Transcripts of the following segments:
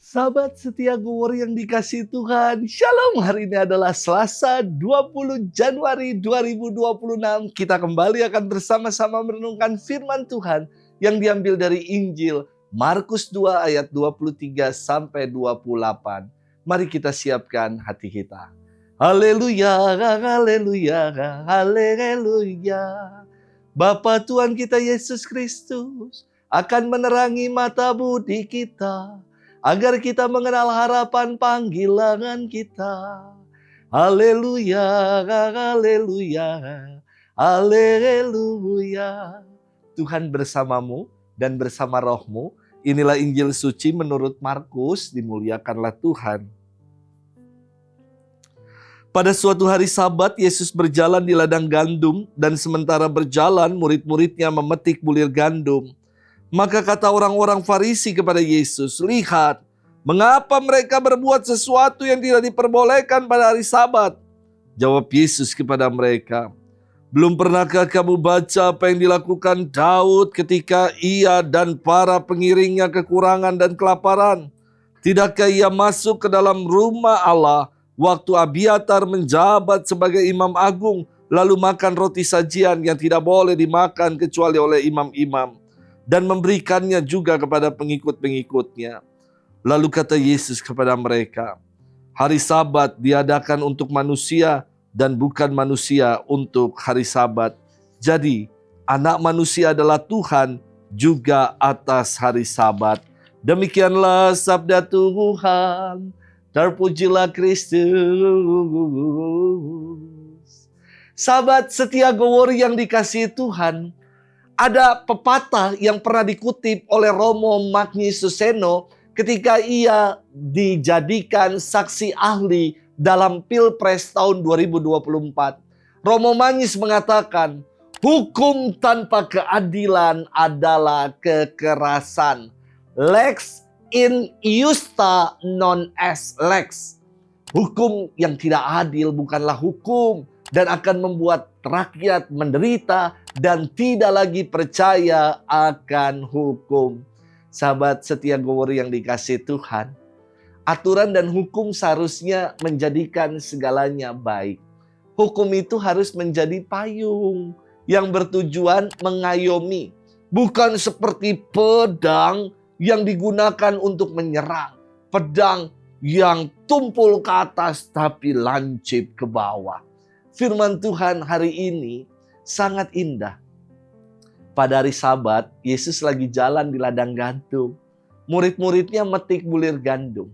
Sahabat setia Gowor yang dikasihi Tuhan, Shalom. Hari ini adalah Selasa 20 Januari 2026. Kita kembali akan bersama-sama merenungkan firman Tuhan yang diambil dari Injil Markus 2 ayat 23 sampai 28. Mari kita siapkan hati kita. Haleluya, haleluya, haleluya. Bapa Tuhan kita Yesus Kristus akan menerangi mata budi kita, agar kita mengenal harapan panggilan kita. Haleluya, haleluya, haleluya. Tuhan bersamamu dan bersama rohmu. Inilah Injil suci menurut Markus, dimuliakanlah Tuhan. Pada suatu hari Sabat, Yesus berjalan di ladang gandum, dan sementara berjalan, murid-muridnya memetik bulir gandum. Maka kata orang-orang Farisi kepada Yesus, "Lihat, mengapa mereka berbuat sesuatu yang tidak diperbolehkan pada hari Sabat?" Jawab Yesus kepada mereka, "Belum pernahkah kamu baca apa yang dilakukan Daud ketika ia dan para pengiringnya kekurangan dan kelaparan? Tidakkah ia masuk ke dalam rumah Allah waktu Abiatar menjabat sebagai imam agung, lalu makan roti sajian yang tidak boleh dimakan kecuali oleh imam-imam, dan memberikannya juga kepada pengikut-pengikutnya?" Lalu kata Yesus kepada mereka, "Hari Sabat diadakan untuk manusia dan bukan manusia untuk hari Sabat. Jadi Anak Manusia adalah Tuhan juga atas hari Sabat." Demikianlah sabda Tuhan. Terpujilah Kristus. Sahabat setia Gowor yang dikasihi Tuhan, ada pepatah yang pernah dikutip oleh Romo Magni Suseno ketika ia dijadikan saksi ahli dalam Pilpres tahun 2024. Romo Magnis mengatakan, "Hukum tanpa keadilan adalah kekerasan. Lex in iusta non est lex." Hukum yang tidak adil bukanlah hukum dan akan membuat rakyat menderita dan tidak lagi percaya akan hukum. Sahabat setia Gowor yang dikasihi Tuhan, aturan dan hukum seharusnya menjadikan segalanya baik. Hukum itu harus menjadi payung yang bertujuan mengayomi, bukan seperti pedang yang digunakan untuk menyerang, pedang yang tumpul ke atas tapi lancip ke bawah. Firman Tuhan hari ini sangat indah. Pada hari Sabat, Yesus lagi jalan di ladang gandum. Murid-muridnya metik bulir gandum.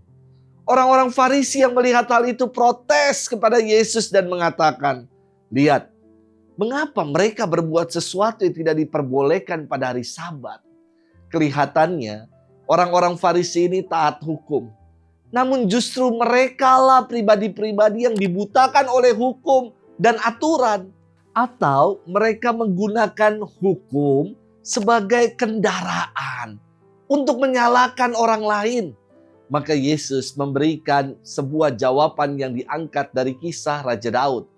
Orang-orang Farisi yang melihat hal itu protes kepada Yesus dan mengatakan, "Lihat, mengapa mereka berbuat sesuatu yang tidak diperbolehkan pada hari Sabat?" Kelihatannya orang-orang Farisi ini taat hukum. Namun justru merekalah pribadi-pribadi yang dibutakan oleh hukum dan aturan. Atau mereka menggunakan hukum sebagai kendaraan untuk menyalahkan orang lain. Maka Yesus memberikan sebuah jawaban yang diangkat dari kisah Raja Daud.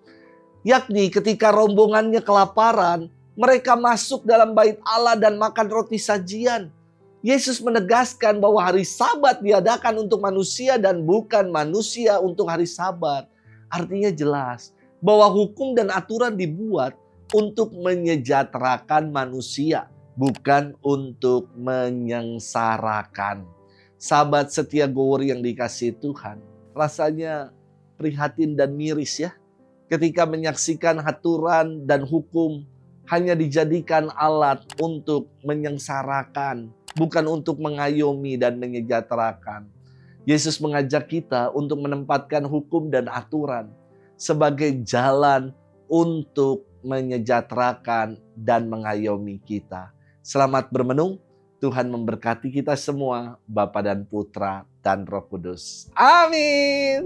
Yakni ketika rombongannya kelaparan, mereka masuk dalam bait Allah dan makan roti sajian. Yesus menegaskan bahwa hari Sabat diadakan untuk manusia dan bukan manusia untuk hari Sabat. Artinya jelas bahwa hukum dan aturan dibuat untuk menyejahterakan manusia, bukan untuk menyengsarakan. Sahabat setia Gowor yang dikasihi Tuhan, rasanya prihatin dan miris ya, ketika menyaksikan aturan dan hukum hanya dijadikan alat untuk menyengsarakan, bukan untuk mengayomi dan menyejahterakan. Yesus mengajak kita untuk menempatkan hukum dan aturan sebagai jalan untuk menyejahterakan dan mengayomi kita. Selamat bermenung. Tuhan memberkati kita semua, Bapa dan Putra dan Roh Kudus. Amin.